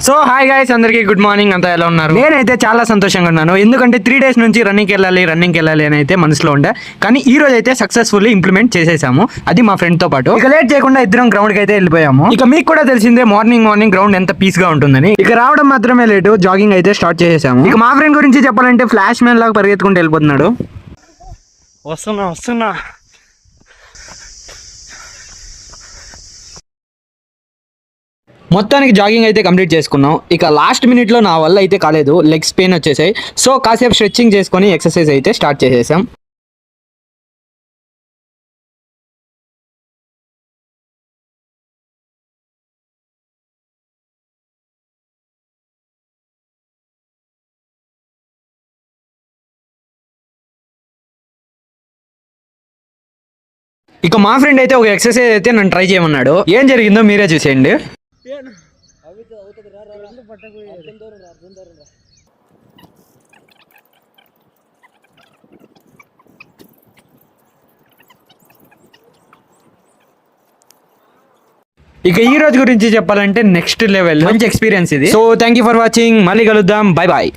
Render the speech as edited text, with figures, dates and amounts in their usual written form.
So hi guys, అందరికి good morning. అంతా ఎలా ఉన్నారు? నేనైతే చాలా సంతోషంగా ఉన్నాను. ఎందుకంటే 3 days నుంచి రన్నింగ్కి వెళ్ళాలి అని అయితే మనసులో ఉండే. కానీ ఈ రోజు అయితే సక్సెస్ఫుల్లీ ఇంప్లిమెంట్ చేసేసాము, అది మా ఫ్రెండ్ తో పాటు. ఇక లేట్ చేయకుండా ఇద్దరం గ్రౌండ్ కి అయితే వెళ్ళిపోయాము. ఇక మీకు కూడా తెలిసిందే మార్నింగ్ గ్రౌండ్ ఎంత పీస్ గా ఉంటుందని. ఇక రావడం మాత్రమే లేటు, జాగింగ్ అయితే స్టార్ట్ చేసేసాము. ఇక మా ఫ్రెండ్ గురించి చెప్పాలంటే ఫ్లాష్ మ్యాన్ లాగా పరిగెత్తుకుంటూ వెళ్ళిపోతున్నాడు. వస్తున్నా మొత్తానికి జాగింగ్ అయితే కంప్లీట్ చేసుకున్నాం. ఇక లాస్ట్ మినిట్లో నా వల్ల అయితే కాలేదు, లెగ్స్ పెయిన్ వచ్చేసాయి. సో కాసేపు స్ట్రెచ్చింగ్ చేసుకొని ఎక్సర్సైజ్ అయితే స్టార్ట్ చేసేసాం. ఇక మా ఫ్రెండ్ అయితే ఒక ఎక్సర్సైజ్ అయితే నన్ను ట్రై చేయమన్నాడు. ఏం జరిగిందో మీరే చూసేయండి. ఇక ఈ రోజు గురించి చెప్పాలంటే నెక్స్ట్ లెవెల్ మంచి ఎక్స్పీరియన్స్ ఇది. So thank you for watching. మళ్ళీ కలుద్దాం. Bye bye.